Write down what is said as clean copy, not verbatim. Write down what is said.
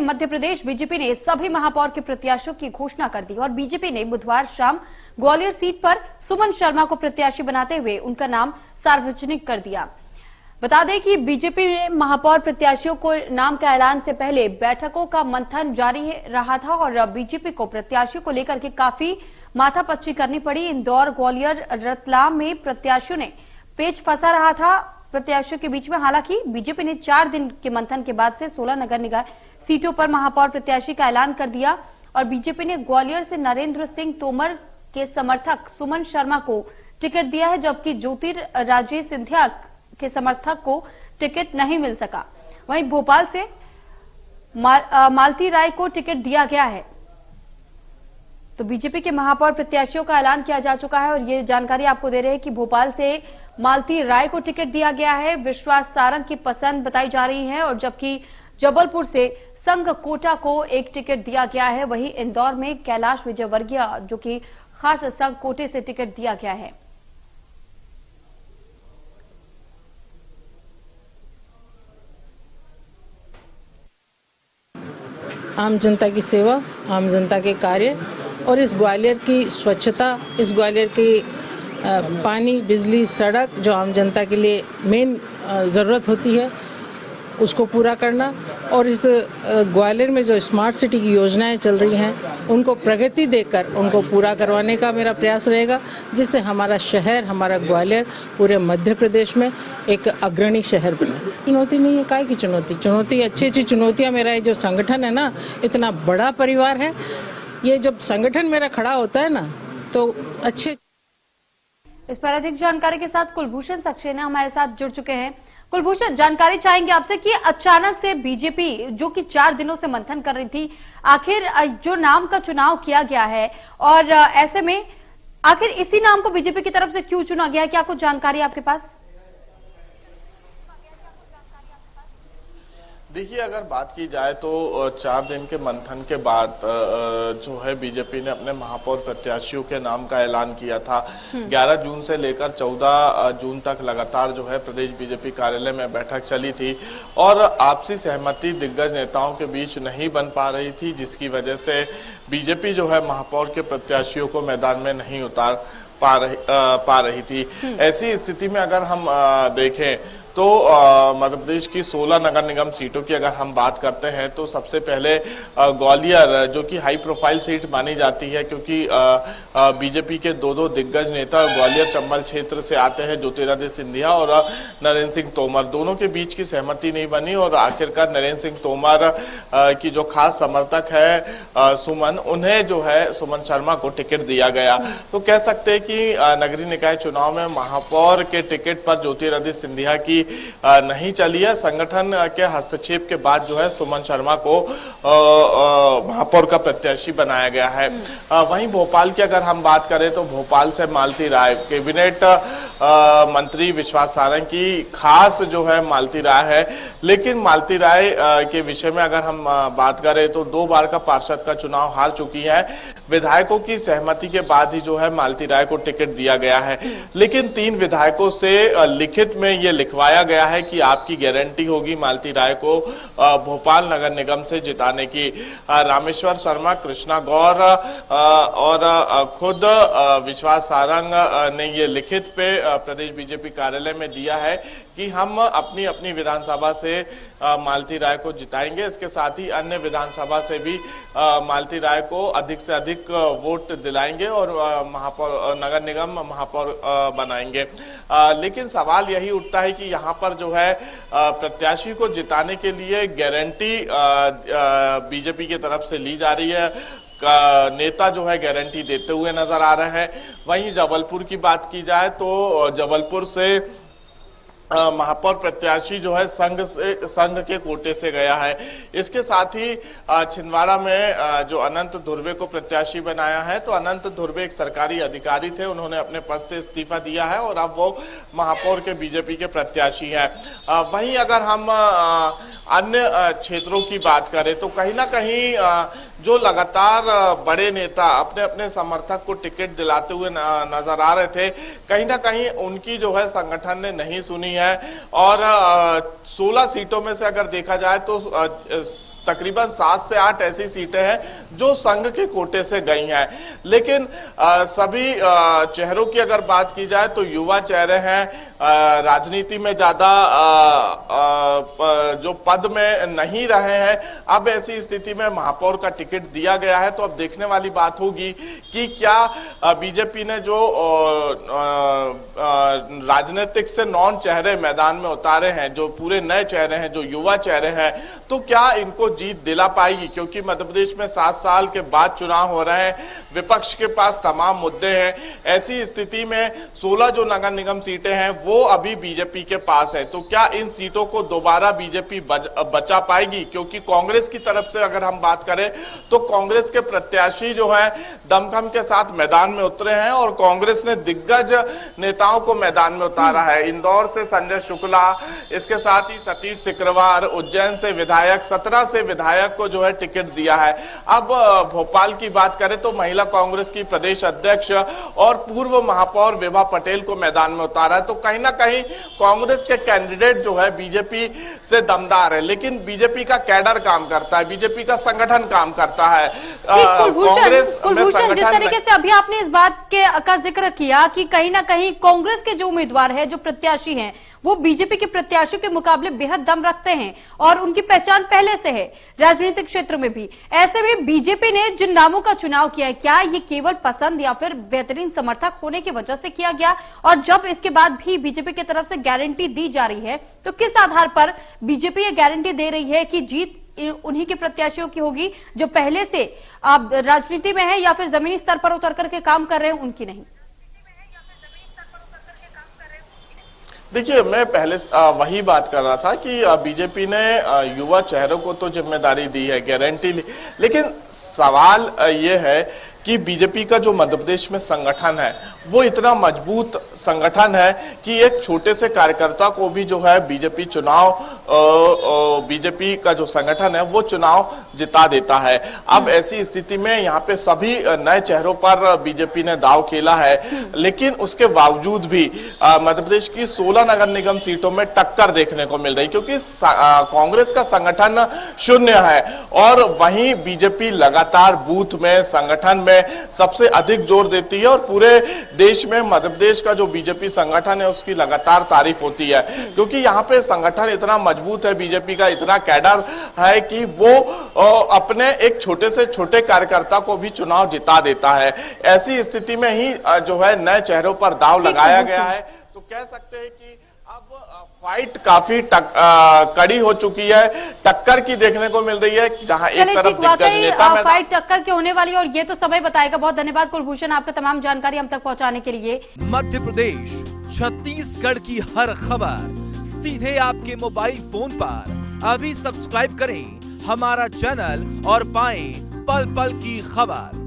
Madhya Pradesh BJP ने सभी महापौर के प्रत्याशियों की घोषणा कर दी और बीजेपी ने बुधवार शाम ग्वालियर सीट पर सुमन शर्मा को प्रत्याशी बनाते हुए उनका नाम सार्वजनिक कर दिया। बता दें कि बीजेपी ने महापौर प्रत्याशियों को नाम के ऐलान से पहले बैठकों का मंथन जारी रहा था और बीजेपी को प्रत्याशियों को लेकर के काफी माथापच्ची करनी पड़ी। इंदौर, ग्वालियर, रतलाम में प्रत्याशियों ने पेच फंसा रहा था प्रत्याशियों के बीच में। हालांकि बीजेपी ने 4 दिन के मंथन के बाद से 16 नगर निकाय सीटों पर महापौर प्रत्याशी का ऐलान कर दिया और बीजेपी ने ग्वालियर से नरेंद्र सिंह तोमर के समर्थक सुमन शर्मा को टिकट दिया है, जबकि ज्योतिरादित्य सिंधिया के समर्थक को टिकट नहीं मिल सका। वहीं भोपाल से मालती राय को टिकट दिया गया है। तो बीजेपी के महापौर प्रत्याशियों का ऐलान किया जा चुका है और ये जानकारी आपको दे रहे हैं कि भोपाल से मालती राय को टिकट दिया गया है, विश्वास सारंग की पसंद बताई जा रही है, और जबकि जबलपुर से संघ कोटा को एक टिकट दिया गया है। वहीं इंदौर में कैलाश विजयवर्गीय जो कि खास संघ कोटे से टिकट दिया गया है। आम जनता की सेवा, आम जनता के कार्य और इस ग्वालियर की स्वच्छता, इस ग्वालियर की पानी, बिजली, सड़क जो आम जनता के लिए मेन ज़रूरत होती है उसको पूरा करना, और इस ग्वालियर में जो स्मार्ट सिटी की योजनाएं चल रही हैं उनको प्रगति देकर उनको पूरा करवाने का मेरा प्रयास रहेगा, जिससे हमारा शहर, हमारा ग्वालियर पूरे मध्य प्रदेश में एक अग्रणी शहर बने। चुनौती नहीं है, काय की चुनौती? चुनौती अच्छी अच्छी चुनौतियाँ। मेरा ये जो संगठन है ना, इतना बड़ा परिवार है, ये जब संगठन मेरा खड़ा होता है ना तो अच्छे। इस पर अधिक जानकारी के साथ कुलभूषण सक्सेना हमारे साथ जुड़ चुके हैं। कुलभूषण, जानकारी चाहेंगे आपसे कि अचानक से बीजेपी जो कि 4 दिनों से मंथन कर रही थी, आखिर जो नाम का चुनाव किया गया है और ऐसे में आखिर इसी नाम को बीजेपी की तरफ से क्यों चुना गया है? क्या कुछ जानकारी आपके पास? देखिए, अगर बात की जाए तो 4 दिन के मंथन के बाद जो है बीजेपी ने अपने महापौर प्रत्याशियों के नाम का ऐलान किया था। 11 जून से लेकर 14 जून तक लगातार जो है प्रदेश बीजेपी कार्यालय में बैठक चली थी और आपसी सहमति दिग्गज नेताओं के बीच नहीं बन पा रही थी, जिसकी वजह से बीजेपी जो है महापौर के प्रत्याशियों को मैदान में नहीं उतार पा रही थी। ऐसी स्थिति में अगर हम देखें तो मध्य प्रदेश की 16 नगर निगम सीटों की अगर हम बात करते हैं तो सबसे पहले ग्वालियर, जो कि हाई प्रोफाइल सीट मानी जाती है क्योंकि बीजेपी के 2 दिग्गज नेता ग्वालियर चंबल क्षेत्र से आते हैं, ज्योतिरादित्य सिंधिया और नरेंद्र सिंह तोमर। दोनों के बीच की सहमति नहीं बनी और आखिरकार नरेंद्र सिंह तोमर की जो खास समर्थक है सुमन, उन्हें जो है सुमन शर्मा को टिकट दिया गया। तो कह सकते हैं कि नगरीय निकाय चुनाव में महापौर के टिकट पर ज्योतिरादित्य सिंधिया की नहीं चली है। संगठन के हस्तक्षेप के बाद जो है सुमन शर्मा को महापौर का प्रत्याशी बनाया गया है। वहीं भोपाल की अगर हम बात करें तो भोपाल से मालती राय, कैबिनेट मंत्री विश्वास सारंग की खास जो है मालती राय है, लेकिन मालती राय के विषय में अगर हम बात करें तो 2 बार का पार्षद का चुनाव हार चुकी है। विधायकों की सहमति के बाद ही जो है मालती राय को टिकट दिया गया है, लेकिन 3 विधायकों से लिखित में ये लिखवाया गया है कि आपकी गारंटी होगी मालती राय को भोपाल नगर निगम से जिताने की। रामेश्वर शर्मा, कृष्णा गौर और खुद विश्वास सारंग ने ये लिखित पे प्रदेश बीजेपी कार्यालय में दिया है कि हम अपनी अपनी विधानसभा से मालती राय को जिताएंगे। इसके साथ ही अन्य विधानसभा से भी मालती राय को अधिक से अधिक वोट दिलाएंगे और महापौर, नगर निगम महापौर बनाएंगे। लेकिन सवाल यही उठता है कि यहाँ पर जो है प्रत्याशी को जिताने के लिए गारंटी बीजेपी की तरफ से ली जा रही है, नेता जो है गारंटी देते हुए नजर आ रहे हैं। वहीं जबलपुर की बात की जाए तो जबलपुर से महापौर प्रत्याशी जो है संघ के कोटे से गया है। इसके साथ ही छिंदवाड़ा में जो अनंत धुर्वे को प्रत्याशी बनाया है, तो अनंत धुर्वे एक सरकारी अधिकारी थे, उन्होंने अपने पद से इस्तीफा दिया है और अब वो महापौर के बीजेपी के प्रत्याशी हैं। वहीं अगर हम अन्य क्षेत्रों की बात करें तो कहीं ना कहीं जो लगातार बड़े नेता अपने अपने समर्थक को टिकट दिलाते हुए नजर आ रहे थे, कहीं ना कहीं उनकी जो है संगठन ने नहीं सुनी है और 16 सीटों में से अगर देखा जाए तो तकरीबन 7 से 8 ऐसी सीटें हैं जो संघ के कोटे से गई हैं। लेकिन सभी चेहरों की अगर बात की जाए तो युवा चेहरे हैं, राजनीति में ज्यादा जो पद में नहीं रहे हैं। अब ऐसी स्थिति में महापौर का टिकट दिया गया है, तो अब देखने वाली बात होगी कि क्या बीजेपी ने जो राजनीतिक से नॉन चेहरे मैदान में उतारे हैं, जो पूरे नए चेहरे हैं, जो युवा चेहरे हैं, तो क्या इनको जीत दिला पाएगी? क्योंकि मध्य प्रदेश में 7 साल के बाद चुनाव हो रहे हैं, विपक्ष के पास तमाम मुद्दे हैं। ऐसी स्थिति में 16 जो नगर निगम सीटें हैं वो अभी बीजेपी के पास है, तो क्या इन सीटों को दोबारा बीजेपी बचा पाएगी? क्योंकि कांग्रेस की तरफ से अगर हम बात करें तो कांग्रेस के प्रत्याशी जो हैं दमखम के साथ मैदान में उतरे हैं और कांग्रेस ने दिग्गज नेताओं को मैदान में उतारा है। इंदौर से संजय शुक्ला, इसके साथ ही सतीश सिकरवार, उज्जैन से विधायक, 17 से विधायक को जो है टिकट दिया है। अब भोपाल की बात करें तो महिला कांग्रेस की प्रदेश अध्यक्ष और पूर्व महापौर विभा पटेल को मैदान में उतारा है। तो कहीं ना कहीं कांग्रेस के कैंडिडेट जो है बीजेपी से दमदार है, लेकिन बीजेपी का कैडर काम करता है, बीजेपी का संगठन काम करता है। कांग्रेस में संगठन, जिस तरीके से अभी आपने इस बात का जिक्र किया कि कहीं ना कहीं कांग्रेस के जो उम्मीदवार है, जो प्रत्याशी हैं, वो बीजेपी के प्रत्याशियों के मुकाबले बेहद दम रखते हैं और उनकी पहचान पहले से है राजनीतिक क्षेत्र में भी। ऐसे में बीजेपी ने जिन नामों का चुनाव किया है, क्या ये केवल पसंद या फिर बेहतरीन समर्थक होने की वजह से किया गया? और जब इसके बाद भी बीजेपी की तरफ से गारंटी दी जा रही है, तो किस आधार पर बीजेपी ये गारंटी दे रही है कि जीत उन्हीं के प्रत्याशियों की होगी जो पहले से अब राजनीति में है या फिर जमीनी स्तर पर उतर करके काम कर रहे हैं, उनकी नहीं? देखिए, मैं पहले वही बात कर रहा था कि बीजेपी ने युवा चेहरों को तो जिम्मेदारी दी है, गारंटी ली, लेकिन सवाल ये है कि बीजेपी का जो मध्य प्रदेश में संगठन है वो इतना मजबूत संगठन है कि एक छोटे से कार्यकर्ता को भी जो है बीजेपी का जो संगठन है वो चुनाव जिता देता है। अब ऐसी स्थिति में यहाँ पे सभी नए चेहरों पर बीजेपी ने दाव खेला है, लेकिन उसके बावजूद भी मध्य प्रदेश की 16 नगर निगम सीटों में टक्कर देखने को मिल रही, क्योंकि कांग्रेस का संगठन शून्य है और वहीं बीजेपी लगातार बूथ में, संगठन में सबसे अधिक जोर देती है और पूरे देश में मध्य प्रदेश का जो बीजेपी संगठन है उसकी लगातार तारीफ होती है, क्योंकि यहाँ पे संगठन इतना मजबूत है, बीजेपी का इतना कैडर है कि वो अपने एक छोटे से छोटे कार्यकर्ता को भी चुनाव जिता देता है। ऐसी स्थिति में ही जो है नए चेहरों पर दाव लगाया गया है। तो कह सकते हैं कि अब फाइट काफी कड़ी हो चुकी है, टक्कर की देखने को मिल रही है, जहां एक तरफ दिग्गज नेता फाइट टक्कर की होने वाली, और ये तो समय बताएगा। बहुत धन्यवाद कुलभूषण, आपका तमाम जानकारी हम तक पहुंचाने के लिए। मध्य प्रदेश, छत्तीसगढ़ की हर खबर सीधे आपके मोबाइल फोन पर। अभी सब्सक्राइब करें हमारा चैनल और पाएं पल पल की खबर।